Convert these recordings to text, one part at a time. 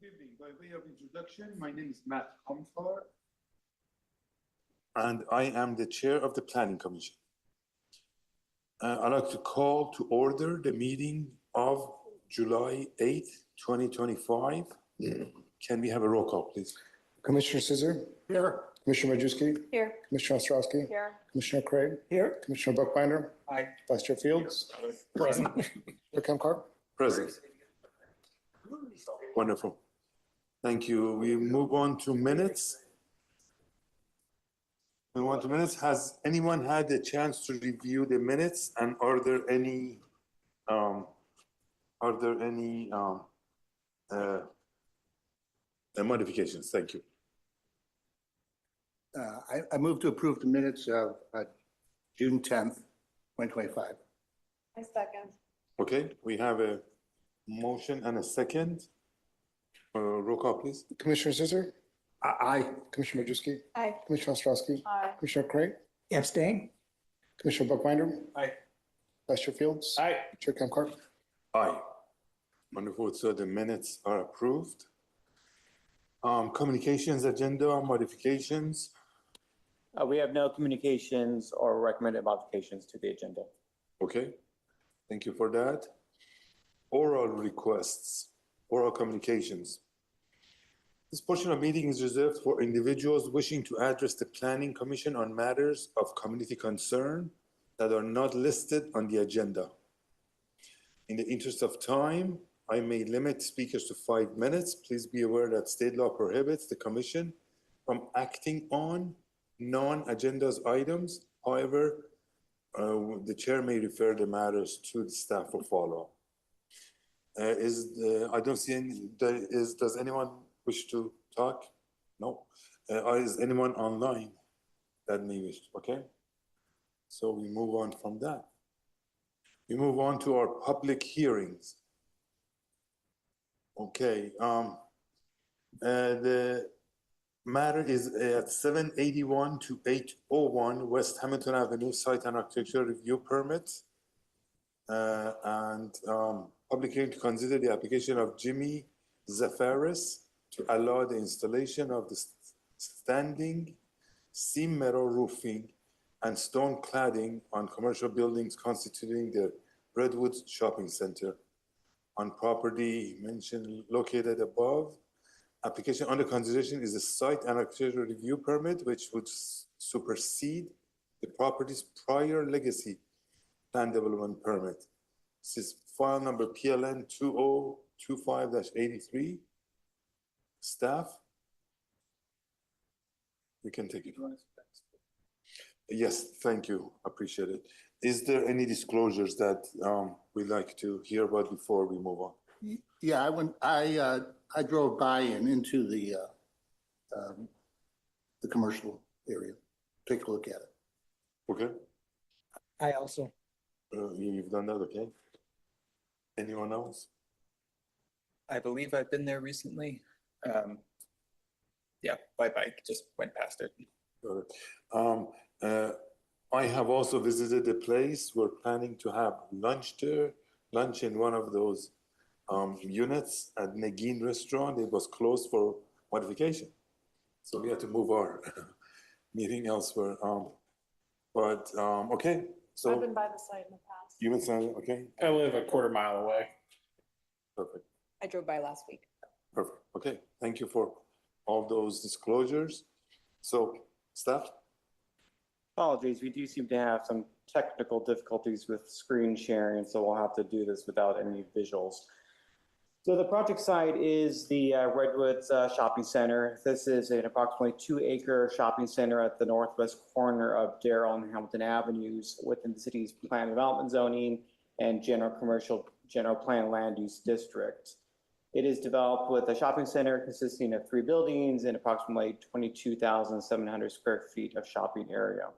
evening. By way of introduction, my name is Matt Hamfar. And I am the chair of the Planning Commission. I'd like to call to order the meeting of July 8th, 2025. Can we have a roll call, please? Commissioner Scissor? Here. Commissioner Majewski? Here. Commissioner Ostrowski? Here. Commissioner Craig? Here. Commissioner Buckbinder? Aye. Vice Chair Fields? Present. Chair Kamkar? Present. Wonderful. Thank you. We move on to minutes. Has anyone had a chance to review the minutes, and are there any modifications? Thank you. I move to approve the minutes of June 10th, 2025. I second. Okay, we have a motion and a second. Roll call, please. Commissioner Scissor? Aye. Commissioner Majewski? Aye. Commissioner Ostrowski? Aye. Commissioner Craig? Abstain. Commissioner Buckbinder? Aye. Vice Chair Fields? Aye. Chair Kamkar? Aye. Wonderful. So the minutes are approved. Communications agenda modifications. We have no communications or recommended modifications to the agenda. Okay, thank you for that. Oral requests, oral communications. This portion of meeting is reserved for individuals wishing to address the Planning Commission on matters of community concern that are not listed on the agenda. In the interest of time, I may limit speakers to 5 minutes. Please be aware that state law prohibits the Commission from acting on non-agenda items. However, the chair may refer the matters to the staff for follow-up. I don't see any, does anyone wish to talk? No. Is anyone online that may wish? Okay. So we move on from that. We move on to our public hearings. Okay. The matter is at 781 to 801 West Hamilton Avenue Site and Architecture Review Permit. Public hearing to consider the application of Jimmy Zafaris to allow the installation of the standing seam metal roofing and stone cladding on commercial buildings constituting the Redwood Shopping Center on property mentioned located above. Application under consideration is a site and architectural review permit, which would supersede the property's prior legacy land development permit. This is file number PLN 2025-83. Staff, we can take it. Yes, thank you. Appreciate it. Is there any disclosures that we'd like to hear about before we move on? Yeah, I drove by and into the commercial area. Take a look at it. Okay. I also. You've done that, okay. Anyone else? I believe I've been there recently. Yeah, by bike, just went past it. I have also visited the place. We're planning to have lunch there, lunch in one of those units at Negin Restaurant. It was closed for modification. So we had to move our meeting elsewhere. Okay. So I've been by the site in the past. you've been saying, okay, I live a quarter mile away. perfect. I drove by last week. Perfect. Okay. Thank you for all those disclosures. So, staff? Apologies, we do seem to have some technical difficulties with screen sharing, so we'll have to do this without any visuals. So the project site is the Redwoods Shopping Center. This is an approximately 2-acre shopping center at the northwest corner of Darrell and Hamilton Avenues within the city's planned development zoning and general plan land use district. It is developed with a shopping center consisting of 3 buildings and approximately 22,700 square feet of shopping area.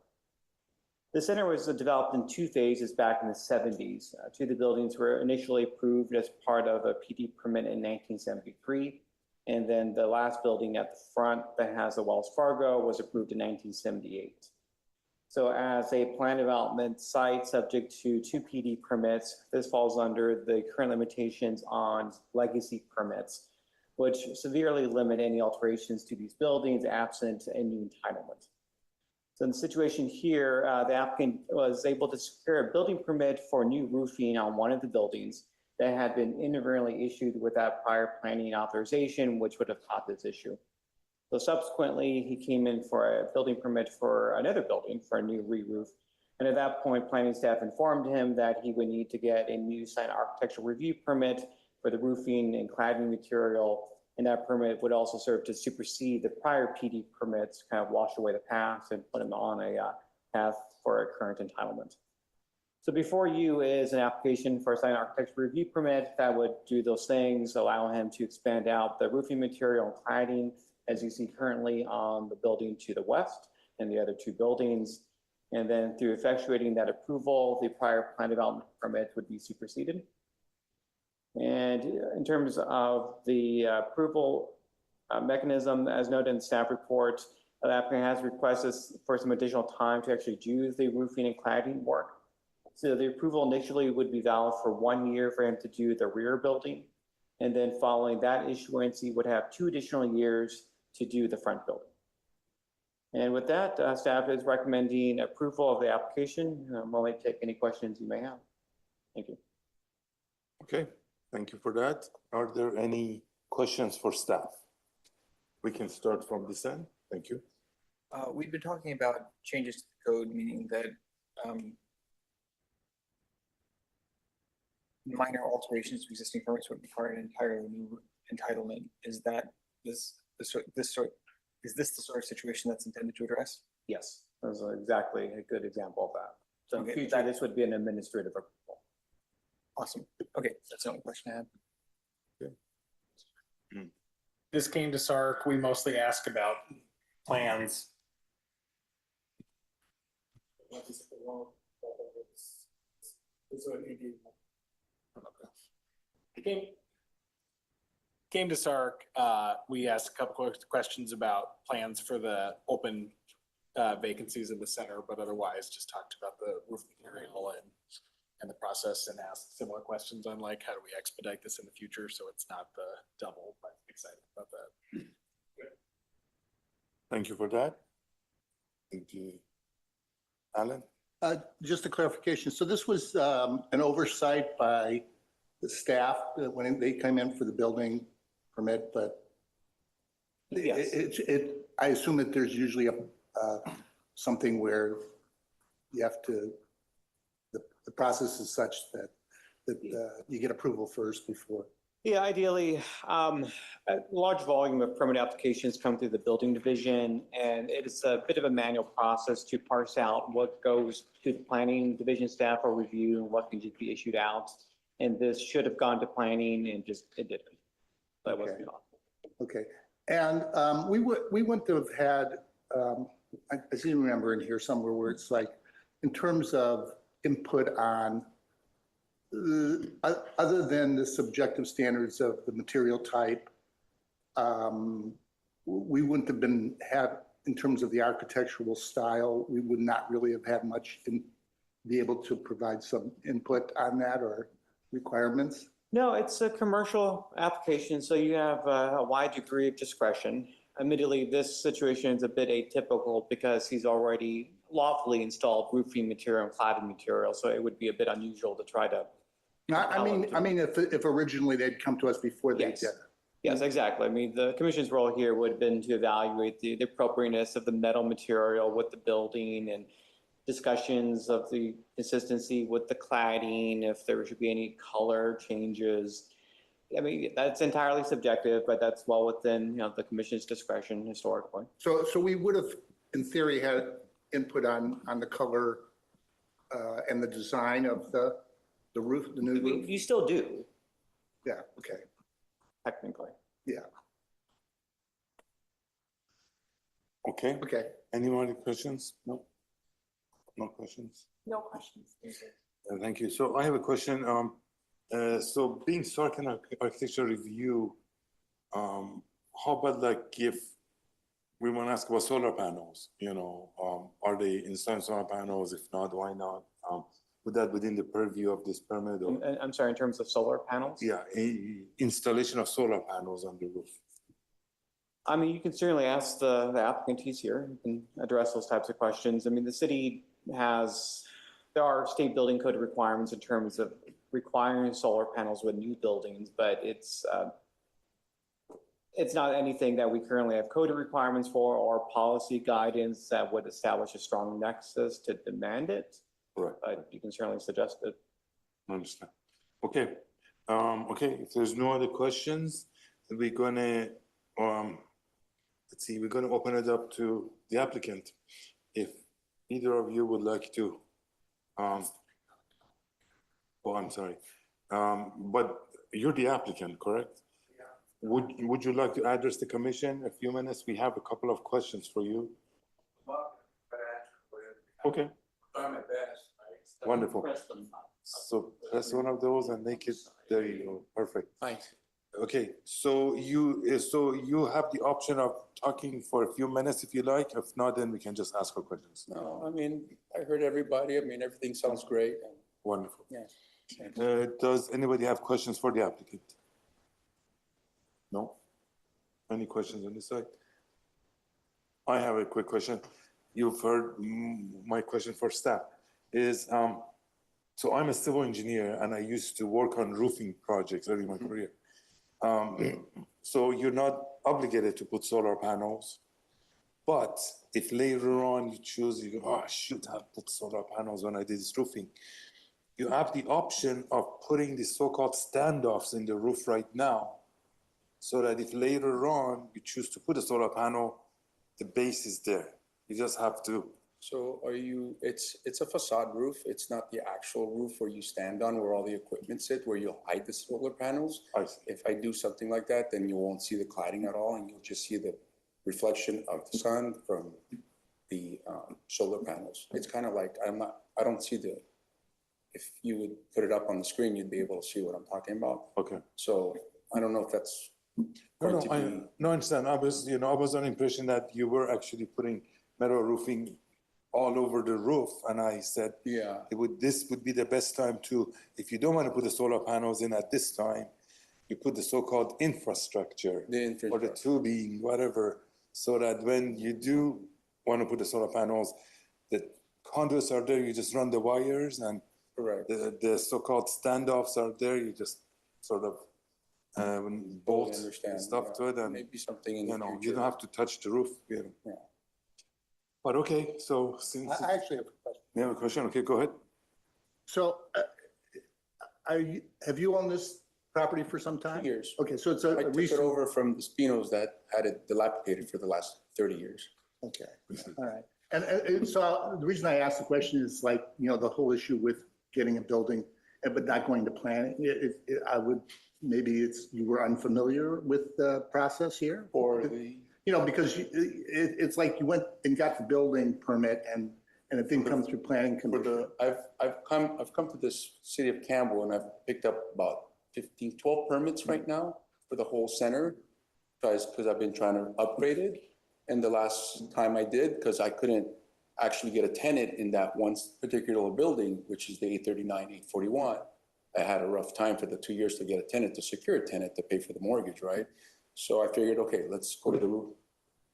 The center was developed in 2 phases back in the 70s. 2 of the buildings were initially approved as part of a PD permit in 1973. And then the last building at the front that has a Wells Fargo was approved in 1978. So as a planned development site subject to 2 PD permits, this falls under the current limitations on legacy permits, which severely limit any alterations to these buildings absent any entitlement. So in the situation here, the applicant was able to secure a building permit for new roofing on one of the buildings that had been inadvertently issued without prior planning authorization, which would have caused this issue. So subsequently, he came in for a building permit for another building for a new re-roof. And at that point, planning staff informed him that he would need to get a new site architectural review permit for the roofing and cladding material. And that permit would also serve to supersede the prior PD permits, kind of wash away the past and put him on a path for a current entitlement. So before you is an application for a site architectural review permit that would do those things, allow him to expand out the roofing material and cladding, as you see currently on the building to the west and the other two buildings. And then through effectuating that approval, the prior plan development permit would be superseded. And in terms of the approval mechanism, as noted in the staff report, the applicant has requested for some additional time to actually do the roofing and cladding work. So the approval initially would be valid for 1 year for him to do the rear building. And then following that issuance, he would have 2 additional years to do the front building. And with that, staff is recommending approval of the application. I'm willing to take any questions you may have. Thank you. Okay, thank you for that. Are there any questions for staff? We can start from this end. Thank you. We've been talking about changes to the code, meaning that minor alterations to existing permits would require an entirely new entitlement. Is this the sort of situation that's intended to address? Yes, that's exactly a good example of that. So in Okay, future, this would be an administrative approval. Awesome. Okay, that's the only question I had. This came to SARC, we mostly ask about plans. Came to SARC, we asked a couple of questions about plans for the open vacancies in the center, but otherwise just talked about the roof material and the process, and asked similar questions on like, how do we expedite this in the future so it's not the double, but excited about that. Thank you for that. Thank you. Alan? Just a clarification. So this was an oversight by the staff when they came in for the building permit, but Yes. I assume that there's usually something where you have to, the process is such that you get approval first before. Yeah, ideally, a large volume of permit applications come through the building division, and it is a bit of a manual process to parse out what goes to the planning division staff for review and what can just be issued out. And this should have gone to planning and it didn't. That wasn't possible. Okay, and we wouldn't have had, I seem to remember in here somewhere where it's like, in terms of input on, other than the subjective standards of the material type, we wouldn't have in terms of the architectural style, we would not really have had much be able to provide some input on that or requirements. No, it's a commercial application, so you have a wide degree of discretion. Admittedly, this situation is a bit atypical because he's already lawfully installed roofing material and cladding material, so it would be a bit unusual to try to. I mean, if originally they'd come to us before they Yes. did. Yes, exactly. I mean, the commission's role here would have been to evaluate the appropriateness of the metal material with the building and discussions of the consistency with the cladding, if there should be any color changes. I mean, that's entirely subjective, but that's well within, the commission's discretion historically. So we would have, in theory, had input on the color and the design of the roof, the new roof? You still do, Yeah, okay, technically. yeah, Okay, okay. any more questions? No? No questions? No questions. Thank you. So I have a question. So being SARC and architecture review, how about like if we want to ask about solar panels, are they installing solar panels? If not, why not? put that within the purview of this permit or, I'm sorry, in terms of solar panels? yeah, installation of solar panels on the roof? I mean, you can certainly ask the applicant, he's here, you can address those types of questions. I mean, the city there are state building code requirements in terms of requiring solar panels with new buildings, but it's not anything that we currently have code requirements for or policy guidance that would establish a strong nexus to demand it. Right. But you can certainly suggest it. I understand. Okay, okay, if there's no other questions, we're gonna, let's see, we're gonna open it up to the applicant. If either of you would like to, oh, I'm sorry, but you're the applicant, correct? Would you like to address the commission a few minutes? We have a couple of questions for you. Okay. Wonderful. So press one of those and make it, there you go, perfect. Thanks. Okay, so you have the option of talking for a few minutes if you like. If not, then we can just ask our questions. No, I mean, I heard everybody. I mean, everything sounds great. Wonderful. Yeah. Does anybody have questions for the applicant? No? Any questions on this side? I have a quick question. You've heard my question for staff is, so I'm a civil engineer and I used to work on roofing projects early in my career. So you're not obligated to put solar panels, but if later on you choose, you go, oh, I should have put solar panels when I did this roofing. You have the option of putting the so-called standoffs in the roof right now, so that if later on you choose to put a solar panel, the base is there. You just have to. So it's a facade roof. It's not the actual roof where you stand on where all the equipment sit, where you'll hide the solar panels. I see. If I do something like that, then you won't see the cladding at all and you'll just see the reflection of the sun from the solar panels. It's kind of like, I don't see if you would put it up on the screen, you'd be able to see what I'm talking about. Okay. So I don't know if that's going to be. No, I understand. I was under the impression that you were actually putting metal roofing all over the roof, and I said, Yeah. This would be the best time to, if you don't want to put the solar panels in at this time, you put the so-called infrastructure. Or the tubing, whatever, so that when you do want to put the solar panels, the conduits are there, you just run the wires, and Correct. the so-called standoffs are there, you just sort of bolt understand, stuff yeah. to it, and Maybe something in the future. you don't have to touch the roof. Yeah. But okay, so since I actually have a question. you have a question, okay, go ahead. So have you owned this property for some time? Years. Okay, so it's I a took it recent. over from the Spinos that had it dilapidated for the last 30 years. Okay, all right. And so the reason I asked the question is like, the whole issue with getting a building, but not going to planning. Maybe you were unfamiliar with the process here? Or the. Because it's like you went and got the building permit and it didn't come through planning commission. I've come to this city of Campbell and I've picked up about 12 permits right now for the whole center. Because I've been trying to upgrade it. And the last time I did, because I couldn't actually get a tenant in that one particular building, which is the 839, 841. I had a rough time for the 2 years to get a tenant, to secure a tenant to pay for the mortgage, right? So I figured, okay, let's go to the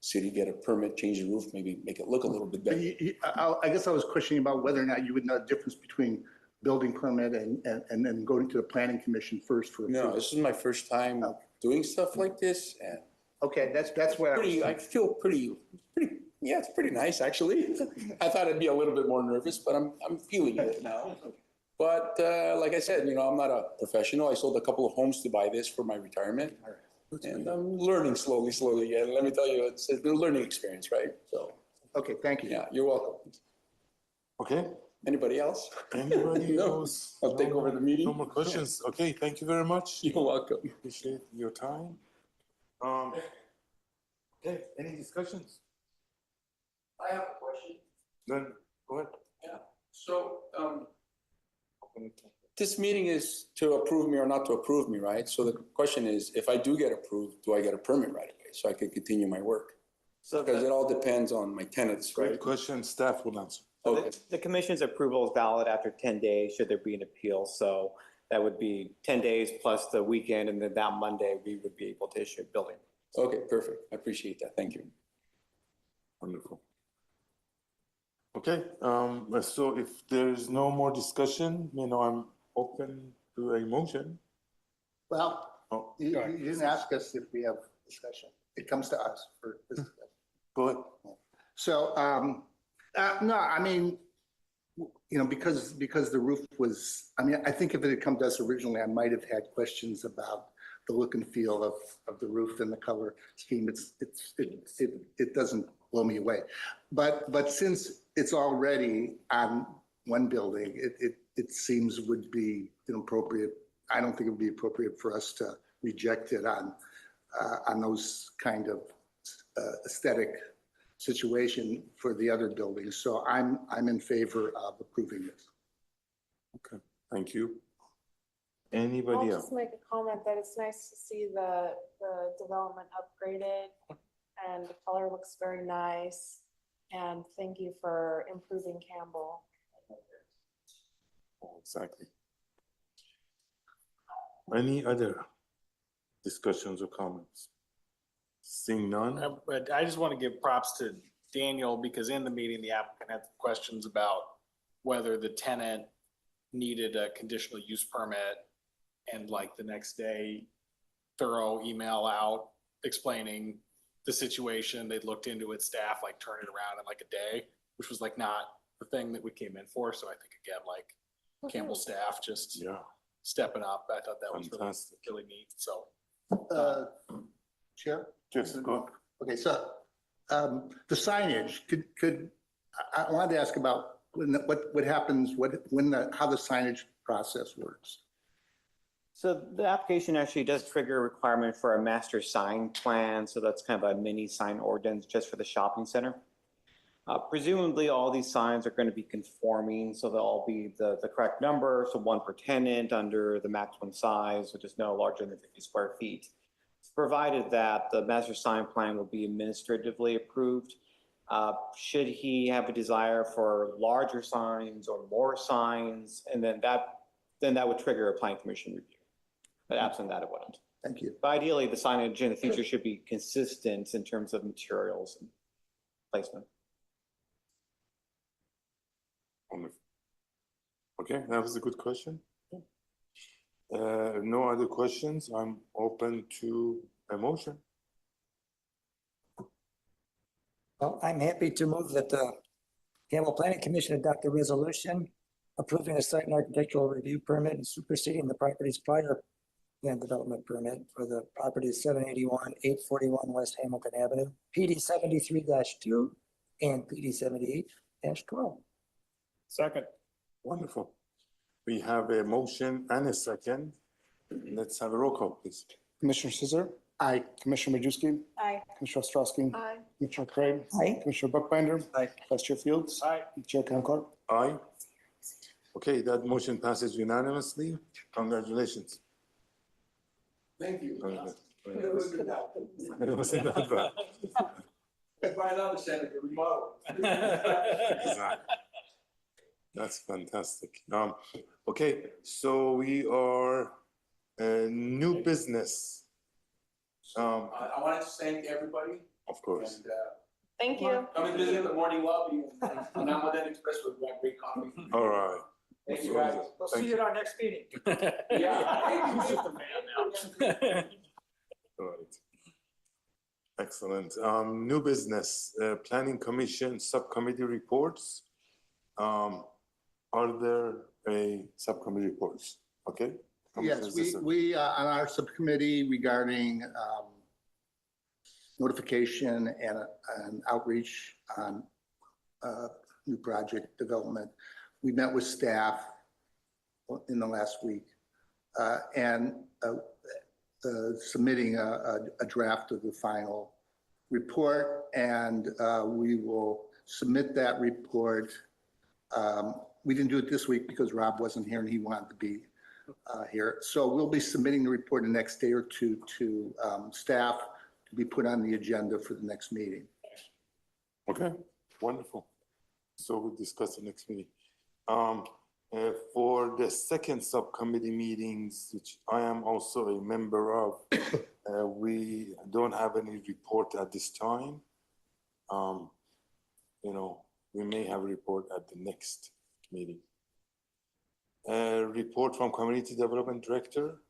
city, get a permit, change the roof, maybe make it look a little bit better. I guess I was questioning about whether or not you would know the difference between building permit and then going to the planning commission first for No, approval. this is my first time doing stuff like this, and Okay, that's what I feel pretty, yeah, it's pretty nice, actually. I thought I'd be a little bit more nervous, but I'm feeling it now. But like I said, I'm not a professional. I sold a couple of homes to buy this for my retirement. And I'm learning slowly. Yeah, let me tell you, it's a learning experience, right? So, Okay, thank you. yeah, you're welcome. Okay, Anybody else? anybody No, else? I'll take over the meeting. No more questions, okay, thank you very much. You're welcome. Appreciate your time. Okay, any discussions? I have a question. Then, go ahead. Yeah, so, this meeting is to approve me or not to approve me, right? So the question is, if I do get approved, do I get a permit right away so I can continue my work? So Because it all depends on my tenants, Great right? question, staff will answer. Okay, The commission's approval is valid after 10 days, should there be an appeal. So that would be 10 days plus the weekend, and then that Monday, we would be able to issue a building. okay, perfect. I appreciate that. Thank you. Wonderful. Okay, so if there's no more discussion, I'm open to a motion. Well, Oh, you didn't ask us if we have discussion. It comes to us for this discussion. go ahead. So, no, I mean, because the roof was, I think if it had come to us originally, I might have had questions about the look and feel of the roof and the color scheme. It doesn't blow me away. But since it's already on one building, it seems would be inappropriate. I don't think it would be appropriate for us to reject it on those kind of aesthetic situation for the other buildings. So I'm in favor of approving this. Okay, thank you. Anybody I'll else? just make a comment that it's nice to see the development upgraded and the color looks very nice. And thank you for improving Campbell. Exactly. Any other discussions or comments? Seeing none? But I just want to give props to Daniel because in the meeting, the applicant had questions about whether the tenant needed a conditional use permit. And like the next day, thorough email out explaining the situation. They looked into it, staff like turned it around in like a day, which was like not the thing that we came in for. So I think again, like Campbell staff just Yeah, stepping up. I thought that was fantastic. really neat. So Chair? Just go. Okay, so the signage, I wanted to ask about what happens, how the signage process works. So the application actually does trigger a requirement for a master sign plan. So that's kind of a mini sign ordinance just for the shopping center. Presumably all these signs are going to be conforming. So they'll all be the correct number. So one per tenant under the maximum size, which is no larger than 50 square feet. Provided that the master sign plan will be administratively approved. Should he have a desire for larger signs or more signs, and then that would trigger a planning commission review. But absent that, it wouldn't. Thank you. But ideally, the signage in the future should be consistent in terms of materials and placement. Wonderful. Okay, that was a good question. No other questions. I'm open to a motion. Well, I'm happy to move that the Campbell Planning Commission adopt a resolution approving a site and architectural review permit and superseding the property's prior land development permit for the property 781, 841 West Hamilton Avenue, PD 73-2 and PD 78-12. second. Wonderful. We have a motion and a second. Let's have a roll call, please. Commissioner Scissor? Aye. Commissioner Majewski? Aye. Commissioner Ostrowski? Aye. Commissioner Craig? Aye. Commissioner Buckbinder? Aye. Vice Chair Fields? Aye. Chair Concord? Aye. Okay, that motion passes unanimously. Congratulations. Thank you. It wasn't that bad. Find out, Senator, remodel. Exactly. That's fantastic. Okay, so we are new business. I wanted to thank everybody Of course. and Thank you. come and visit the morning lobby and I'm with that express with great coffee. All right. Thank you guys. We'll Thank see you at our next meeting. Yeah. All right. Excellent. New business, Planning Commission Subcommittee reports. Are there a subcommittee reports? Okay. Yes, we on our subcommittee regarding notification and outreach on new project development. We met with staff in the last week and submitting a draft of the final report, and we will submit that report. We didn't do it this week because Rob wasn't here and he wanted to be here. So we'll be submitting the report the next day or two to staff to be put on the agenda for the next meeting. Okay, wonderful. So we'll discuss the next meeting. For the second subcommittee meetings, which I am also a member of, we don't have any report at this time. You know, we may have a report at the next meeting. Report from Community Development Director.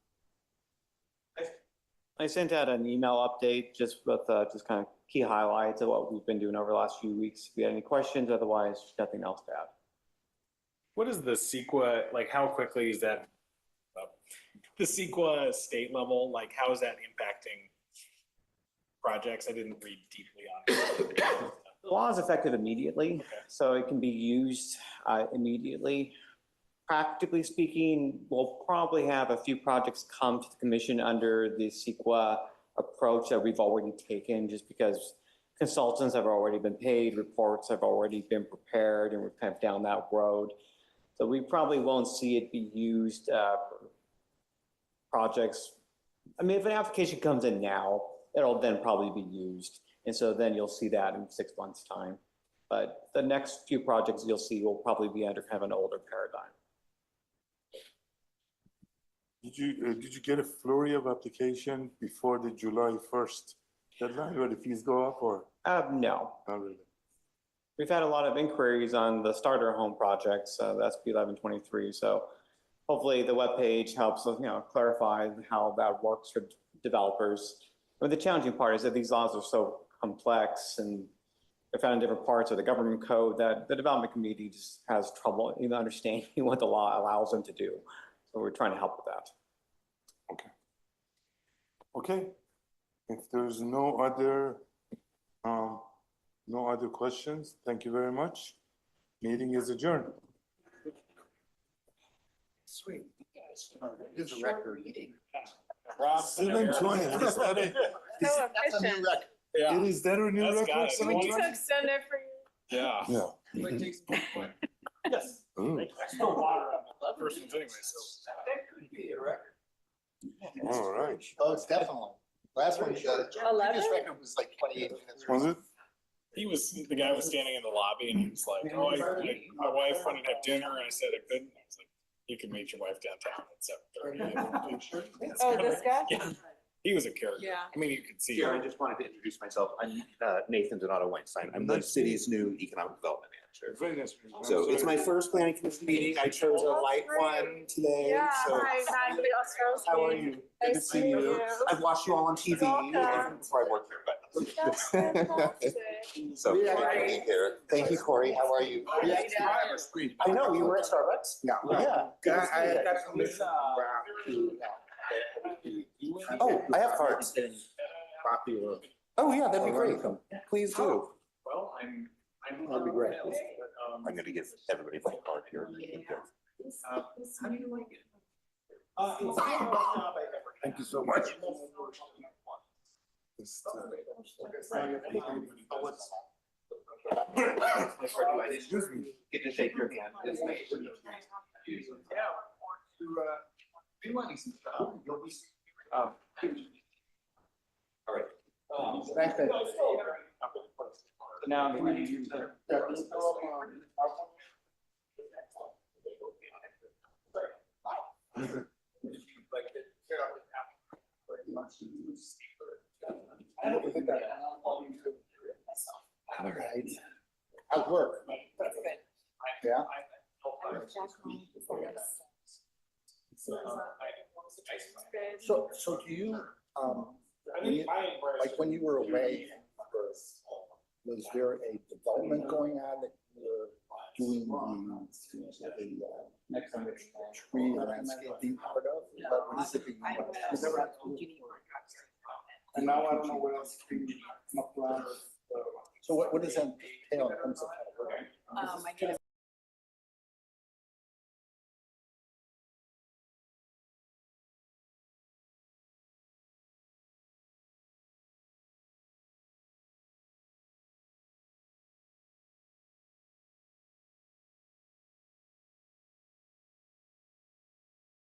I sent out an email update just with just kind of key highlights of what we've been doing over the last few weeks. If you had any questions, otherwise, nothing else to add. What is the CEQA, like, how quickly is that, the CEQA state level, like, how is that impacting projects? I didn't read deeply on it. The law is effective immediately, so it can be used immediately. Practically speaking, we'll probably have a few projects come to the commission under the CEQA approach that we've already taken, just because consultants have already been paid, reports have already been prepared, and we're kind of down that road. So we probably won't see it be used for projects. I mean, if an application comes in now, it'll then probably be used. And so then you'll see that in 6 months' time. But the next few projects you'll see will probably be under kind of an older paradigm. Did you get a flurry of application before the July 1st deadline where the fees go up, or? No. Not really. We've had a lot of inquiries on the starter home projects, the SB 1123. So hopefully the webpage helps, clarify how that works for developers. But the challenging part is that these laws are so complex and they're found in different parts of the government code that the development community just has trouble even understanding what the law allows them to do. So we're trying to help with that. Okay. If there's no other questions, thank you very much. Meeting is adjourned. Sweet. This is a record meeting. 7:20. Is that a- So That's a new efficient. record. Yeah. Is that a new That's got record? it. We need 7:20? to extend it for you. Yeah. Yeah. Yes. Ooh. I still water on the persons anyway, so. All right. Oh, it's definitely. Last one, the previous 11? record was like 28 minutes. Was it? The guy was standing in the lobby and he was like, oh, my wife wanted to have dinner, and I said I couldn't. I was like, you can meet your wife downtown at 7:30. Oh, this guy? Yeah, he was a character. Yeah. I mean, you could see. Sure, I just wanted to introduce myself. I'm Nathan Donato Weinstein. I'm the city's new economic development manager. Very nice. So it's my first planning commission meeting. I chose a light one today. Yeah, So hi, Matt Ostrowski. how are you? Good to Nice see to meet you. you. I've watched you all on TV Welcome. before I worked here, That's but. fantastic. So glad to be here. Thank you, Corey. How are you? I know, you were at Starbucks? Yeah. Yeah. Good to see you. got permission Oh, I have cards. Oh, yeah, that'd be great. Please do. Well, That'd be great. I'm gonna give everybody my card here. how do you like it? Thank you so much. Excuse me. Get to shake your hand. It's nice to meet you. All right. Thanks, Dave. Now, All right. How's work? Yeah. So do you, when you were away, was there a development going on that you were doing the tree landscaping part of? What is it that you? And now I don't know what else to do. So what does that entail in terms of? I get a